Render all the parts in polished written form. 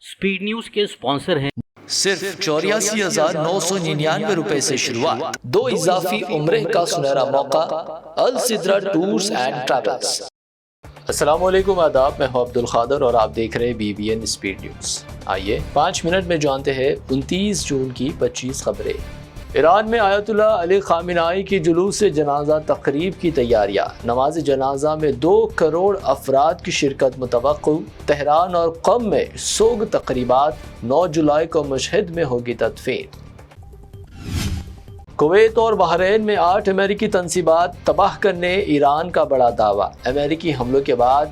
Speed news के sponsor हैं सिर्फ 84,999 रुपए से शुरुआत, 2 इजाफी उम्रे का सुनहरा मौका। अल सिद्रा टूर्स एंड ट्रैवल्स। अस्सलाम वालेकुम, आदाब। मैं हूं अब्दुल खादर और आप देख रहे हैं BBN स्पीड न्यूज। आइए 5 मिनट में जानते हैं 29 जून की 25 खबरें। ईरान में आयतुल्लाह अली खामेनी की जुलूस से जनाजा तकरीब की तैयारियां। नमाज जनाजा में 2 करोड़ अफराद की शिरकत मुतवक्को। तेहरान और क़म में सोग तकरीबात। 9 जुलाई को मशहद में होगी तदफीन। कुवैत और बहरीन में 8 अमेरिकी तंसीबात तबाह करने ईरान का बड़ा दावा। अमेरिकी हमलों के बाद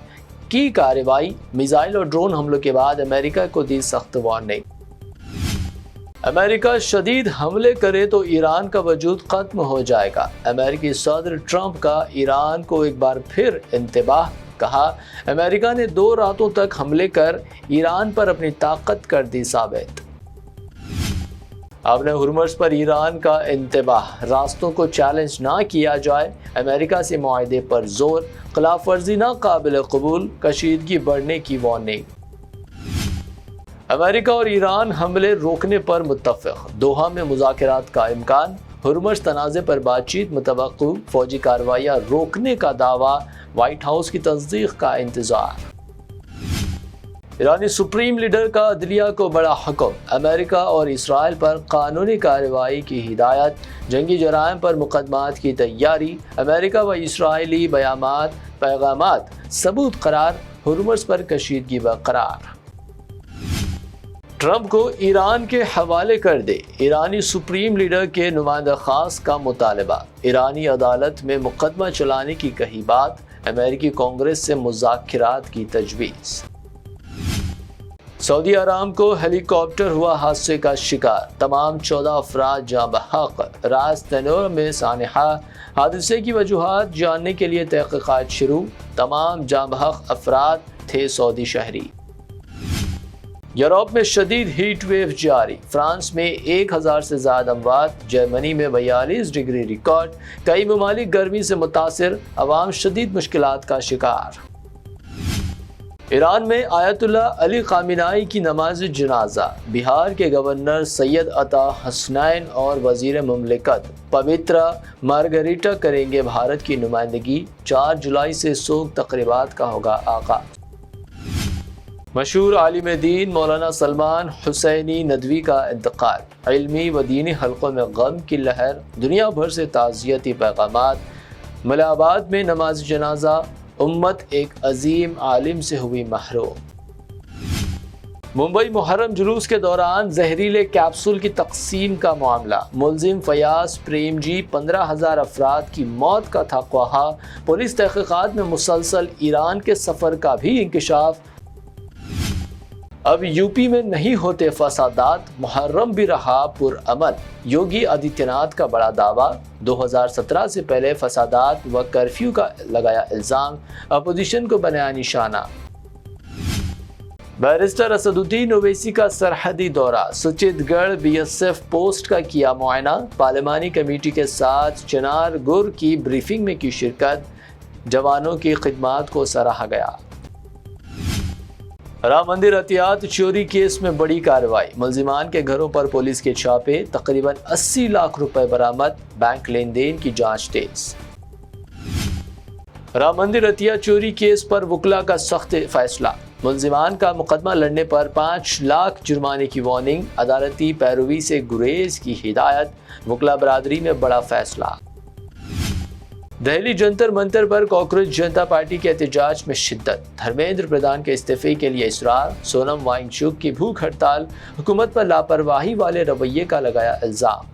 की कार्रवाई। मिसाइल और ड्रोन हमलों के बाद अमेरिका को दी सख्त वार्निंग। अमेरिका शदीद हमले करे तो ईरान का वजूद खत्म हो जाएगा। अमेरिकी सदर ट्रंप का ईरान को एक बार फिर इंतबाह। कहा, अमेरिका ने 2 रातों तक हमले कर ईरान पर अपनी ताकत कर दी साबित। अब हुर्मुज़ पर ईरान का इंतबाह। रास्तों को चैलेंज ना किया जाए। अमेरिका से मुआहदे पर जोर। खिलाफ वर्जी ना काबिल कबूल। कशीदगी बढ़ने की वार्निंग। अमेरिका और ईरान हमले रोकने पर मुत्तफ़िक़। दोहा में मुज़ाकरात का इम्कान। हुर्मुज़ तनाज़े पर बातचीत मुतवक्को। फौजी कार्रवाइयाँ रोकने का दावा। व्हाइट हाउस की तस्दीक का इंतज़ार। ईरानी सुप्रीम लीडर का अदलिया को बड़ा हुक्म। अमेरिका और इसराइल पर कानूनी कार्रवाई की हिदायत। जंगी जराइम पर मुकदमात की तैयारी। अमेरिका व इसराइली बयानात पैगामात सबूत करार। हुर्मुज़ पर कशीदगी बरकरार। ट्रंप को ईरान के हवाले कर दे। ईरानी सुप्रीम लीडर के नुमाइंदा खास का मुतालबा। ईरानी अदालत में मुकदमा चलाने की कही बात। अमेरिकी कांग्रेस से मुज़ाकरात की तजवीज़। सऊदी अरामको हेलीकॉप्टर हुआ हादसे का शिकार। तमाम 14 अफराद जाँ बहक। रास तैनूर में सानहा। हादसे की वजूहात जानने के लिए तहक़ीक़ात शुरू। तमाम जाँ बहक अफराद थे सऊदी शहरी। यूरोप में शदीद हीट वेव जारी। फ्रांस में 1000 से ज़्यादा अमवात। जर्मनी में 42 डिग्री रिकॉर्ड। कई ममालिक गर्मी से मुतासिर। अवाम शदीद मुश्किलात का शिकार। ईरान में आयतुल्लाह अली खामेनी की नमाज जनाजा। बिहार के गवर्नर सैयद अता हसनैन और वजीर मुमलिकत पवित्रा मार्गरीटा करेंगे भारत की नुमाइंदगी। 4 जुलाई से सोग तकरीबात का होगा आगाज। मशहूर आलिम दीन मौलाना सलमान हुसैनी नदवी का इंतकाल। इल्मी व दीनी हलकों में गम की लहर। दुनिया भर से ताज़ियती पैगामात। मलाबाद में नमाज जनाजा। उम्मत एक अजीम आलिम से हुई महरूम। मुंबई मुहर्रम जुलूस के दौरान जहरीले कैप्सूल की तकसीम का मामला। मुलजिम फयाज प्रेमजी 15,000 अफराद की मौत का था ख्वाहा। पुलिस तहक़ीक़ात में मुसलसल। ईरान के सफ़र का भी इंकिशाफ। अब यूपी में नहीं होते फसादात। मुहर्रम भी रहा पुरअमन। योगी आदित्यनाथ का बड़ा दावा। 2017 से पहले फसादात व कर्फ्यू का लगाया इल्ज़ाम। अपोजिशन को बनाया निशाना। बैरिस्टर असदुद्दीन ओवैसी का सरहदी दौरा। सुचितगढ़ BSF पोस्ट का किया मुआयना। पार्लिमानी कमेटी के साथ चिनार गुर की ब्रीफिंग में की शिरकत। जवानों की खिदमात को सराहा गया। राम मंदिर अतियात चोरी केस में बड़ी कार्रवाई। मुलजिमान के घरों पर पुलिस के छापे। तकरीबन 80 लाख रुपए बरामद। बैंक लेन देन की जांच तेज। राम मंदिर अतिया चोरी केस पर वकला का सख्त फैसला। मुलजिमान का मुकदमा लड़ने पर 5 लाख जुर्माने की वार्निंग। अदालती पैरवी से गुरेज की हिदायत। वकला बरादरी में बड़ा फैसला। दिल्ली जंतर मंतर पर कॉकरोच जनता पार्टी के एहतजाज में शिद्दत। धर्मेंद्र प्रधान के इस्तीफे के लिए इसरार। सोनम वांगचुक की भूख हड़ताल। हुकूमत पर लापरवाही वाले रवैये का लगाया इल्जाम।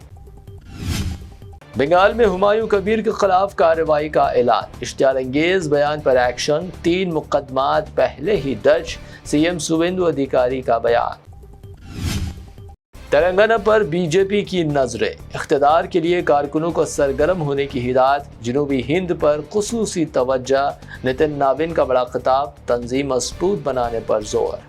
बंगाल में हुमायूं कबीर के खिलाफ कार्रवाई का ऐलान। इश्तियाल अंगेज बयान पर एक्शन। 3 मुकदमात पहले ही दर्ज। CM सुवेंदु अधिकारी का बयान। तेलंगाना पर बीजेपी की नजरें। इख्तिदार के लिए कारकुनों को सरगर्म होने की हिदायत। जनूबी हिंद पर खुसूसी तवज्जो। नितिन नाबिन का बड़ा खिताब। तंजीम मजबूत बनाने पर जोर।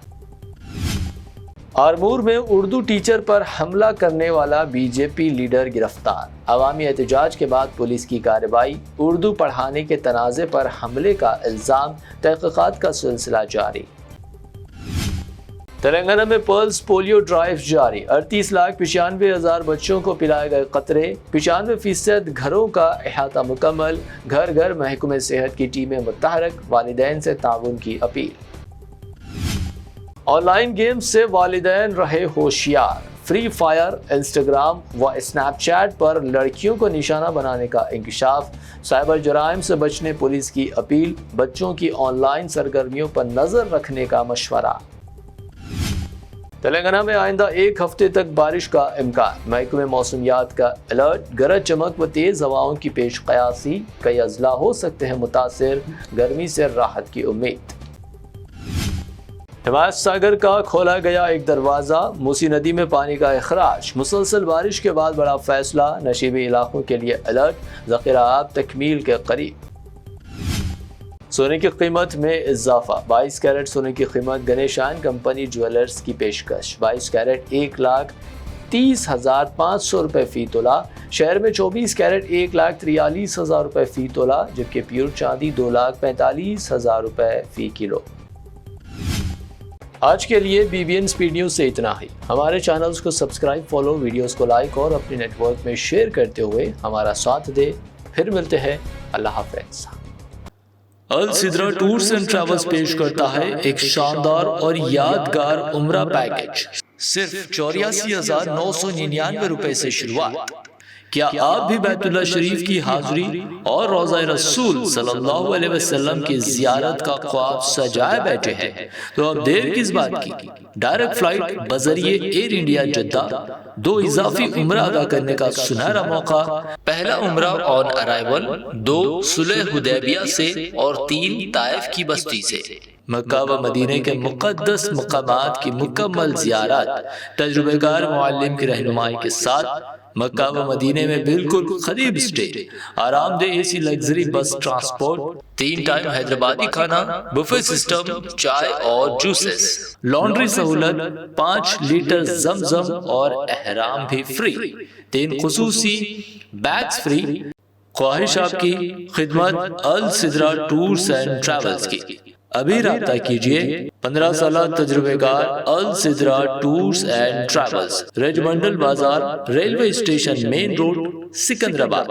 आरमूर में उर्दू टीचर पर हमला करने वाला बीजेपी लीडर गिरफ्तार। अवामी एहतजाज के बाद पुलिस की कार्रवाई। उर्दू पढ़ाने के तनाज़े पर हमले का इल्ज़ाम। तहक़ीक़ात का सिलसिला जारी। تلنگانہ میں پلس پولیو ڈرائیو جاری، 38,95,000 بچوں کو پلائے گئے قطرے، 95% گھروں کا احاطہ مکمل، گھر گھر محکمہ صحت کی ٹیمیں متحرک، والدین سے تعاون کی اپیل۔ آن لائن گیم سے والدین رہے ہوشیار، فری فائر، انسٹاگرام و اسنیپ چیٹ پر لڑکیوں کو نشانہ بنانے کا انکشاف، سائبر جرائم سے بچنے پولیس کی اپیل، بچوں کی آن لائن سرگرمیوں پر نظر رکھنے کا مشورہ۔ تلنگانہ میں آئندہ ایک ہفتے تک بارش کا امکان، محکمہ موسمیات کا الرٹ، گرج چمک و تیز ہواؤں کی پیش قیاسی، کئی اضلاع ہو سکتے ہیں متاثر، گرمی سے راحت کی امید۔ حمایت ساگر کا کھولا گیا ایک دروازہ، موسی ندی میں پانی کا اخراج، مسلسل بارش کے بعد بڑا فیصلہ، نشیبی علاقوں کے لیے الرٹ، ذخیرہ آب تکمیل کے قریب۔ سونے کی قیمت میں اضافہ، 22 کیرٹ سونے کی قیمت گنیشان کمپنی جویلرز کی پیشکش، 22 کیرٹ 1,30,500 روپے فی تولہ، شہر میں 24 کیرٹ 1,43,000 روپے فی تولہ، جبکہ پیور چاندی 2,45,000 روپے فی کلو۔ آج کے لیے BBN اسپیڈ نیوز سے اتنا ہی۔ ہمارے چینلز کو سبسکرائب، فالو، ویڈیوز کو لائک اور اپنے نیٹ ورک میں شیئر کرتے ہوئے ہمارا ساتھ دے۔ پھر ملتے ہیں، اللہ حافظ۔ السدرا ٹورز اینڈ ٹریولز پیش کرتا ہے ایک شاندار اور یادگار عمرہ پیکج، صرف 84,999 روپے سے شروعات۔ کیا آپ بھی بیت اللہ شریف کی حاضری اور روضہ رسول صلی اللہ علیہ وسلم کی زیارت کا خواب سجائے بیٹھے ہیں؟ تو اب دیر کس بات کی؟ ڈائریکٹ فلائٹ بذریعے ایئر انڈیا جدہ، 2 اضافی عمرہ ادا کرنے کا سنہرا موقع۔ پہلا عمرہ آن ارائیول 2 صلح حدیبیہ سے اور 3 طائف کی بستی سے۔ مکہ و مدینہ کے مقدس مقامات کی مکمل زیارت، تجربہ کار معلم کی رہنمائی کے ساتھ۔ مکہ و مدینہ میں بالکل قریب اسٹے، آرام دہ اے سی لگژری بس ٹرانسپورٹ، 3 ٹائم حیدرآبادی کھانا، بفے سسٹم، چائے اور جوسز، لانڈری سہولت، 5 لیٹر زمزم اور احرام بھی فری، 3 خصوصی بیگز فری۔ خواہش آپ کی خدمت السدرا ٹورز اینڈ ٹریولز کی۔ ابھی رابطہ کیجئے، 15 سالہ تجربے کار السدرا tours and travels, Regimental Bazaar, railway station main road, Secunderabad.